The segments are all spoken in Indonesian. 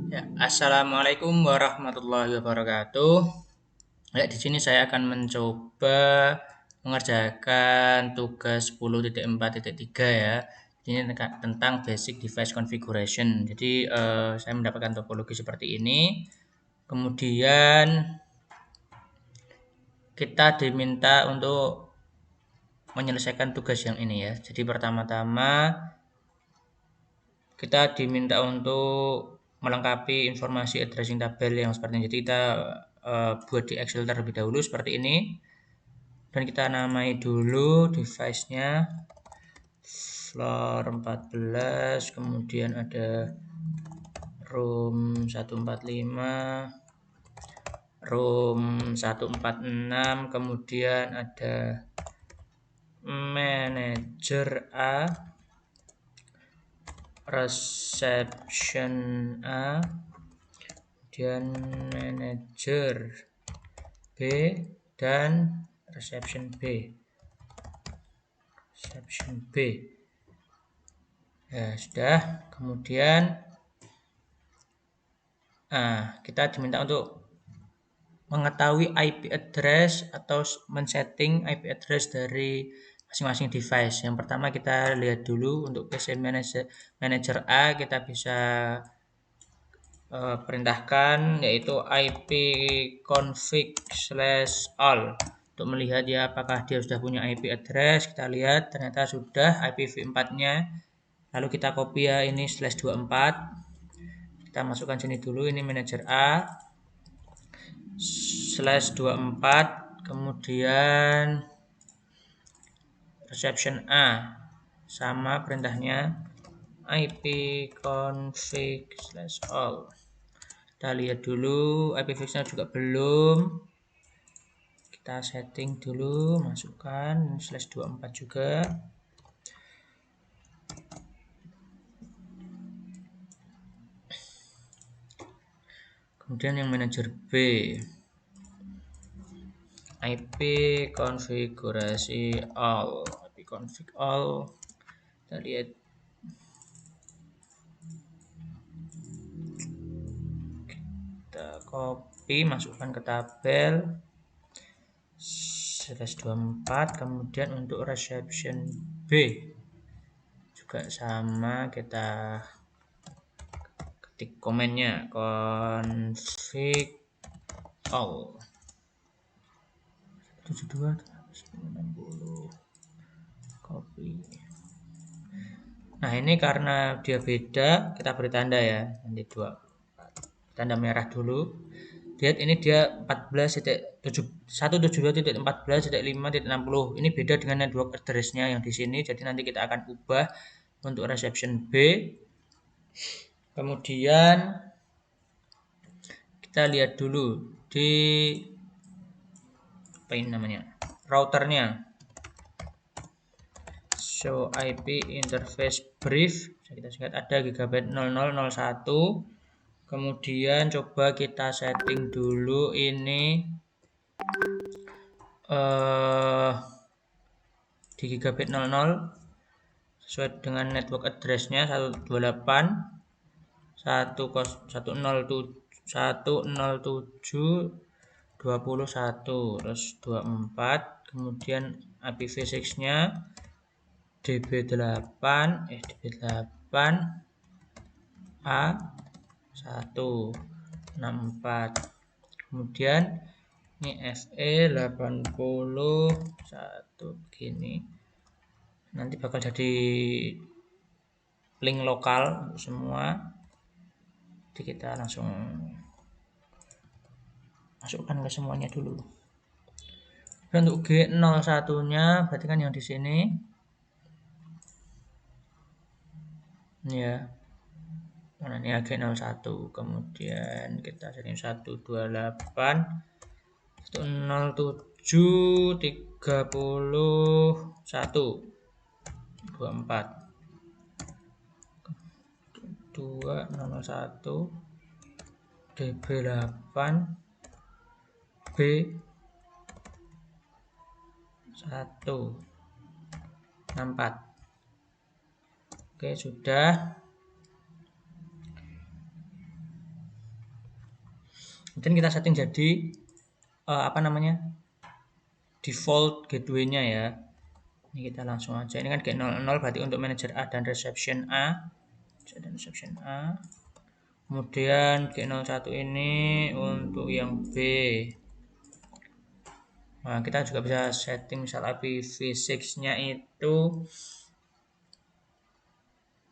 Ya, assalamualaikum warahmatullahi wabarakatuh. Ya, di sini saya akan mencoba mengerjakan tugas 10.4.3 ya. Ini tentang basic device configuration. Jadi saya mendapatkan topologi seperti ini. Kemudian kita diminta untuk menyelesaikan tugas yang ini ya. Jadi pertama-tama kita diminta untuk melengkapi informasi addressing tabel yang seperti ini. Jadi kita buat di Excel terlebih dahulu seperti ini, dan kita namai dulu device-nya floor 14, kemudian ada room 145, room 146, kemudian ada manager A, reception A, kemudian manager B, dan reception B. Ya, sudah. Kemudian kita diminta untuk mengetahui IP address atau men-setting IP address dari masing-masing device. Yang pertama kita lihat dulu untuk PC manager A, kita bisa perintahkan yaitu IP config/all untuk melihat ya apakah dia sudah punya IP address. Kita lihat ternyata sudah IPv4-nya. Lalu kita copy ya ini /24. Kita masukkan sini dulu, ini manager A /24, kemudian reception A sama perintahnya IP config/all. Kita lihat dulu IPv6 juga belum. Kita setting dulu, masukkan /24 juga. Kemudian yang manager B, IP konfigurasi all, IP config all. Kita lihat kita copy, masukkan ke tabel /24. Kemudian untuk reception B juga sama, kita ketik komennya config all 72.90, copy. Nah, ini karena dia beda, kita beri tanda ya, nanti dua tanda merah dulu. Lihat ini dia 172.14.5.60. Ini beda dengan network address-nya yang di sini. Jadi nanti kita akan ubah untuk reception B. Kemudian kita lihat dulu di apa ini namanya, routernya. Show IP interface brief. Kita lihat ada gigabyte 0001. Kemudian coba kita setting dulu ini di gigabit 00 sesuai dengan network address-nya 128.107.21 terus 24. Kemudian IPv6-nya DB8 A164. Kemudian ini FE81 begini. Nanti bakal jadi link lokal untuk semua. Jadi kita langsung masukkan ke semuanya dulu. Dan untuk G01-nya berarti kan yang di sini. Ya. Nah, ini G01. Kemudian kita setting 128 107 31 24 201 DB8 B 164. Oke, sudah. Kemudian kita setting jadi default gateway-nya ya. Ini kita langsung aja. Ini kan G00 berarti untuk manager A dan reception A. Dan reception A. Kemudian G01 ini untuk yang B. Nah, kita juga bisa setting misal IPv6-nya itu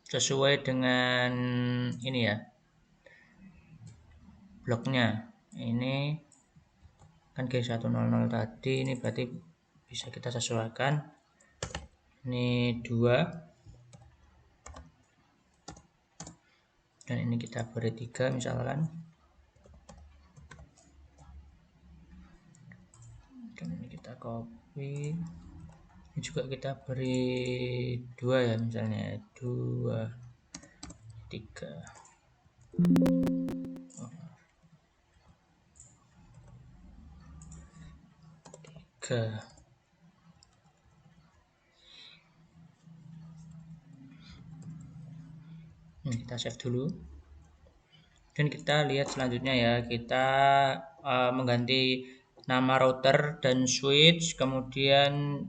sesuai dengan ini ya, bloknya. Ini kan G100 tadi, ini berarti bisa kita sesuaikan. Ini 2. Dan ini kita beri 3 misalkan. Dan ini kita copy. Ini juga kita beri 2 ya, misalnya 2 3. Ini kita save dulu. Dan kita lihat selanjutnya ya, kita mengganti nama router dan switch, kemudian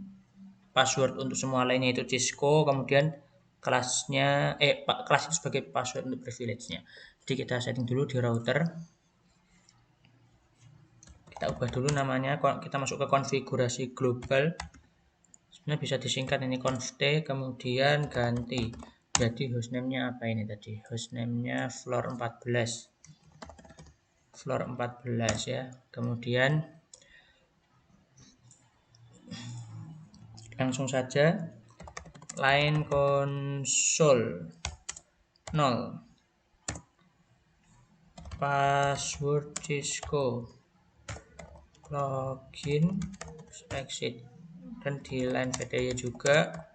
password untuk semua lainnya itu Cisco, kemudian kelasnya kelas itu sebagai password untuk privilege-nya. Jadi kita setting dulu di router. Kita ubah dulu namanya, kita masuk ke konfigurasi global. Sebenarnya bisa disingkat ini conft, kemudian ganti. Jadi hostname-nya apa ini tadi? Hostname-nya floor 14. Floor 14 ya. Kemudian langsung saja line console 0. Password Cisco. Login exit. Dan di line VDY juga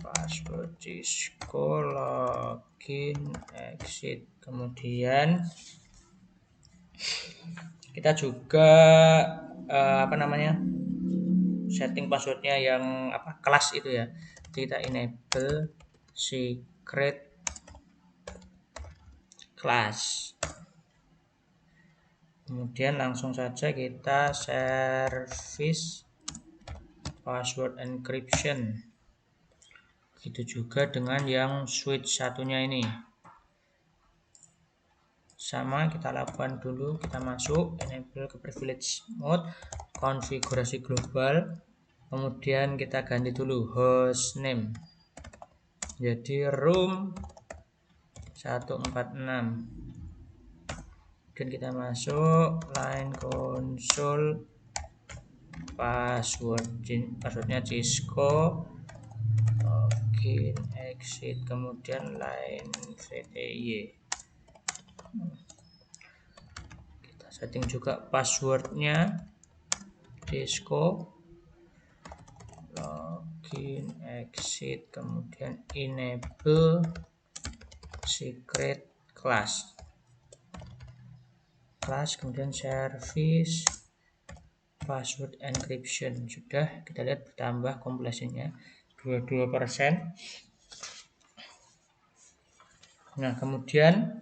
password Cisco login exit. Kemudian kita juga setting passwordnya yang kelas itu ya. Jadi kita enable secret class. Kemudian langsung saja kita service password encryption. Begitu juga dengan yang switch satunya ini. Sama kita lakukan dulu, kita masuk enable ke privilege mode, konfigurasi global, kemudian kita ganti dulu hostname jadi room 146. Dan kita masuk line console, passwordnya Cisco, login exit, kemudian line VDY. Kita setting juga passwordnya Cisco, login exit, kemudian enable secret class, kemudian service password encryption. Sudah, kita lihat bertambah komplesinya 22%. Nah, kemudian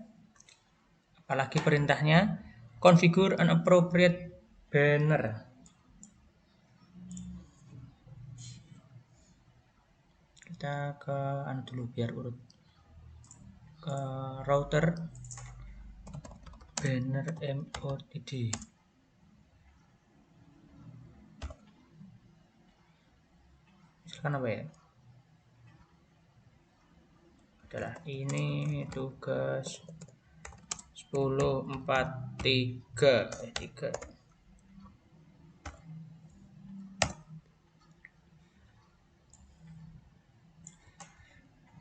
apalagi perintahnya, configure an appropriate banner. Kita ke dulu biar urut, ke router banner MOTD. Misalkan apa ya? Adalah ini tugas 10.4.3.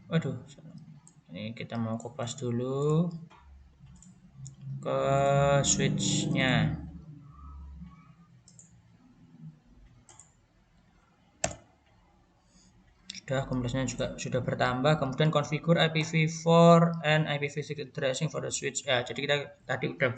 Waduh, ini kita mau kopas dulu ke switch-nya. Sudah, komplesnya juga sudah bertambah. Kemudian configure IPv4 and IPv6 addressing for the switch. Ya, jadi kita tadi udah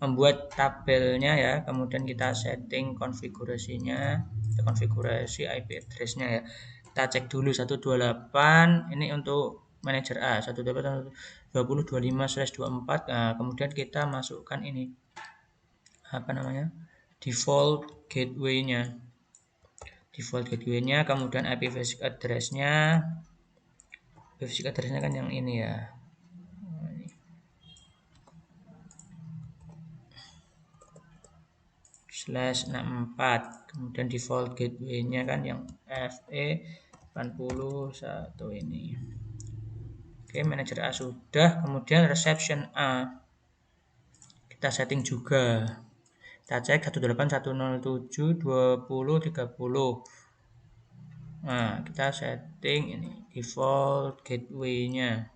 membuat tabelnya ya. Kemudian kita setting konfigurasinya, konfigurasi IP address-nya ya. Kita cek dulu 128. Ini untuk manager A 128.20.25/24. Nah, kemudian kita masukkan ini apa namanya, default gateway-nya, kemudian IPv6 address-nya. IPv6 address-nya kan yang ini ya, /64, kemudian default gateway-nya kan yang FE81 ini. Oke, manager A sudah, kemudian reception A kita setting juga. Kita cek 128.107.20.30. Nah, kita setting ini default gateway-nya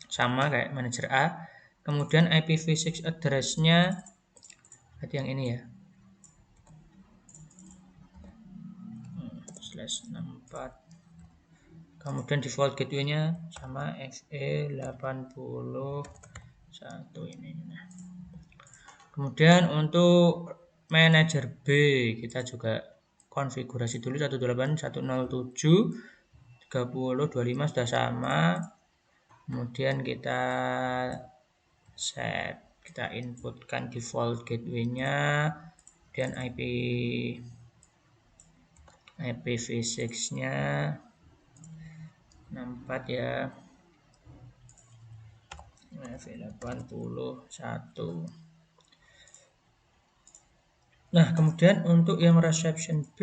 sama kayak manager A. Kemudian IPv6 address-nya berarti yang ini ya, /64. Kemudian default gateway-nya sama FE81 ini. Nah, kemudian untuk manager B kita juga konfigurasi dulu 128.107.30.25 sudah sama. Kemudian kita set, kita inputkan default gateway-nya dan IPv6-nya 64 ya, FE81. Nah, kemudian untuk yang reception B,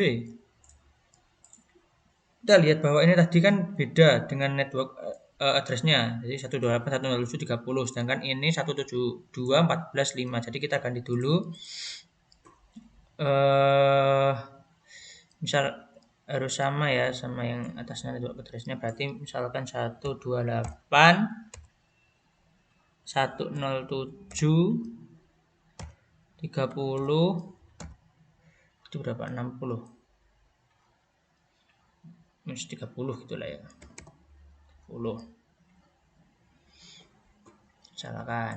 kita lihat bahwa ini tadi kan beda dengan network address-nya. Jadi 128.107.30, sedangkan ini 172.14.5. Jadi kita ganti dulu. Misal harus sama ya, sama yang atasnya network address-nya. Berarti misalkan 128.107.30 itu berapa? 60. Minus 30 gitulah ya. 10. Misalkan.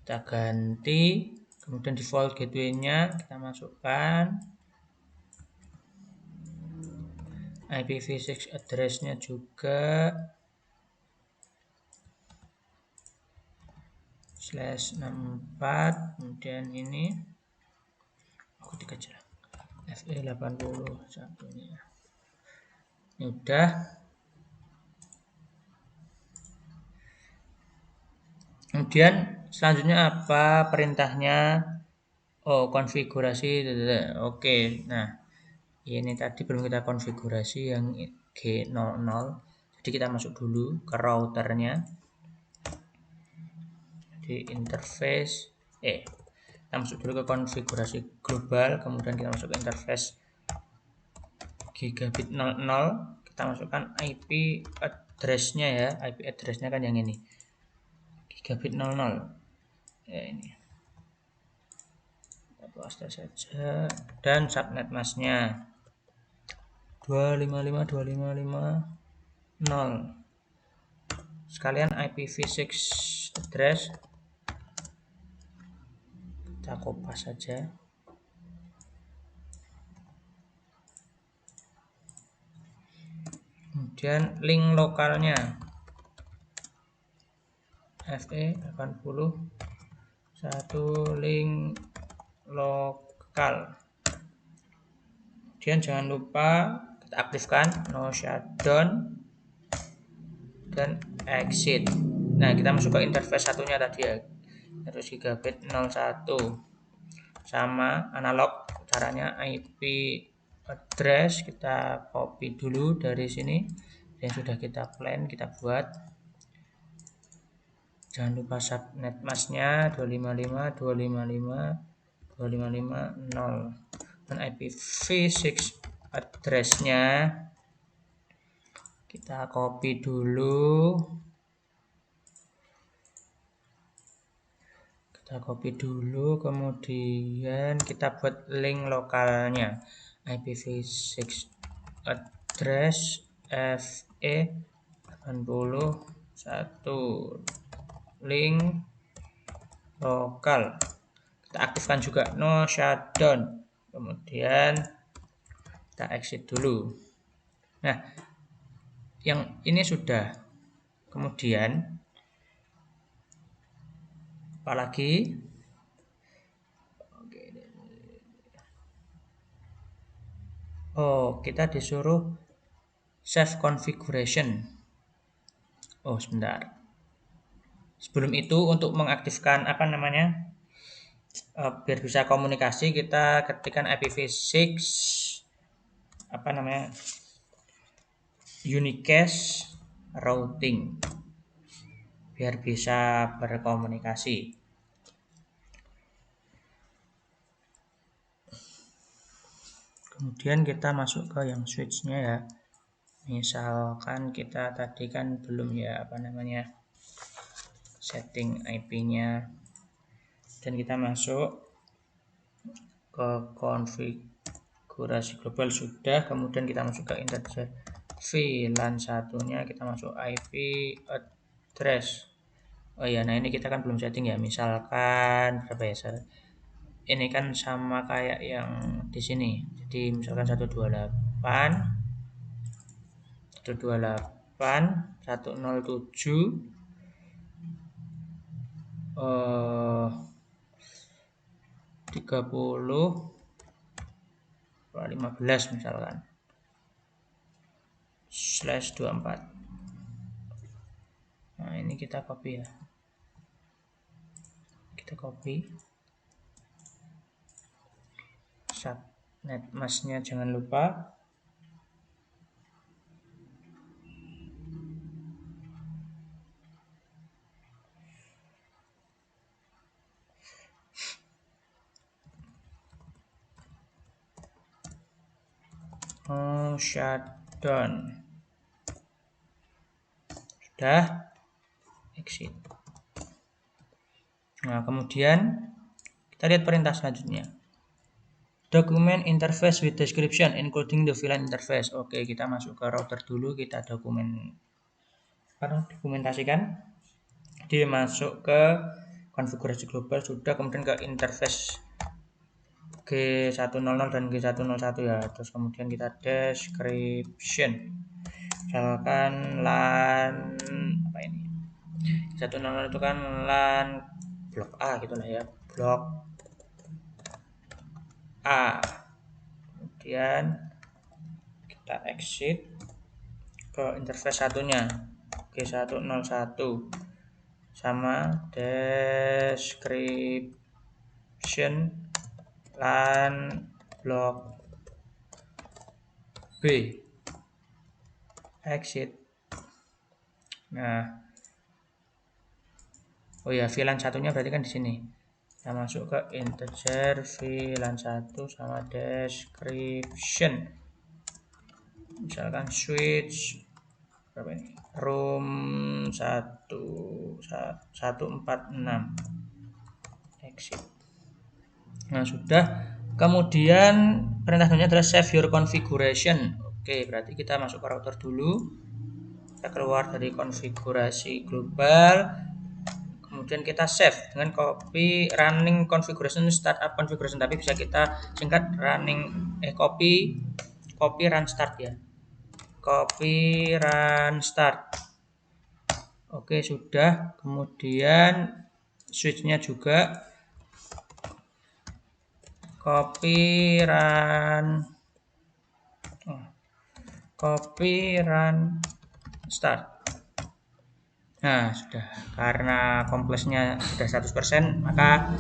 Kita ganti, kemudian default gateway-nya kita masukkan, IPv6 address-nya juga /64, kemudian ini aku tiga aja, FE81 ini ya. Ini udah. Kemudian selanjutnya apa perintahnya? Oh, konfigurasi. Oke, nah ini tadi belum kita konfigurasi yang G00. Jadi kita masuk dulu ke routernya. Jadi interface, kita masuk dulu ke konfigurasi global, kemudian kita masuk ke interface gigabit 00. Kita masukkan IP address-nya ya, IP address-nya kan yang ini. Gigabit 00. Ya ini. Kita paste saja dan subnet mask-nya 255.255.0. Sekalian IPv6 address kita kopas saja. Kemudian link lokalnya FE81 link lokal. Kemudian jangan lupa kita aktifkan no shutdown dan exit. Nah, kita masuk ke interface satunya tadi ya, terus gigabit 01 sama analog. Caranya IP address kita copy dulu dari sini yang sudah kita plan, kita buat. Jangan lupa subnet mask-nya 255.255.255.0 dan IPv6 address-nya kita copy dulu. Kemudian kita buat link lokalnya IPv6 address FE81 link lokal. Kita aktifkan juga no shutdown. Kemudian Kita exit dulu. Nah, yang ini sudah. Kemudian apalagi? Oh, kita disuruh save configuration. Oh, sebentar. Sebelum itu untuk mengaktifkan apa namanya? Biar bisa komunikasi kita ketikkan IPv6 apa namanya? Unicast routing biar bisa berkomunikasi. Kemudian kita masuk ke yang switch-nya ya. Misalkan kita tadi kan belum ya apa namanya setting IP-nya, dan kita masuk ke konfigurasi global sudah. Kemudian kita masuk ke integer VLAN satunya, kita masuk IP address. Oh ya, nah ini kita kan belum setting ya. Misalkan berapa ya? Ini kan sama kayak yang di sini. Jadi misalkan 107 30 15 misalkan /24. Nah ini kita copy ya, kita copy subnet masknya jangan lupa. Shutdown sudah, exit. Nah kemudian kita lihat perintah selanjutnya, document interface with description including the VLAN interface. Oke, kita masuk ke router dulu, kita dokumentasikan. Dia masuk ke konfigurasi global sudah, kemudian ke interface G100 dan G101 ya. Terus kemudian kita description. Misalkan LAN apa ini? G100 itu kan LAN blok A gitu lah ya. Blok A. Kemudian kita exit ke interface satunya G101 sama description LAN blok B, exit. Nah, oh ya, VLAN satunya berarti kan di sini. Kita masuk ke integer VLAN 1 sama description. Misalkan switch berapa ini? Room 146, exit. Nah, sudah. Kemudian perintah selanjutnya adalah save your configuration. Oke, berarti kita masuk ke router dulu. Kita keluar dari konfigurasi global. Kemudian kita save dengan copy running configuration startup configuration, tapi bisa kita singkat running copy run start ya. Copy run start. Oke, sudah. Kemudian switch-nya juga copy run start. Nah, sudah. Karena kompleksnya sudah 100%, maka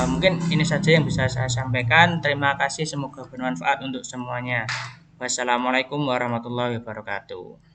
mungkin ini saja yang bisa saya sampaikan. Terima kasih, semoga bermanfaat untuk semuanya. Wassalamualaikum warahmatullahi wabarakatuh.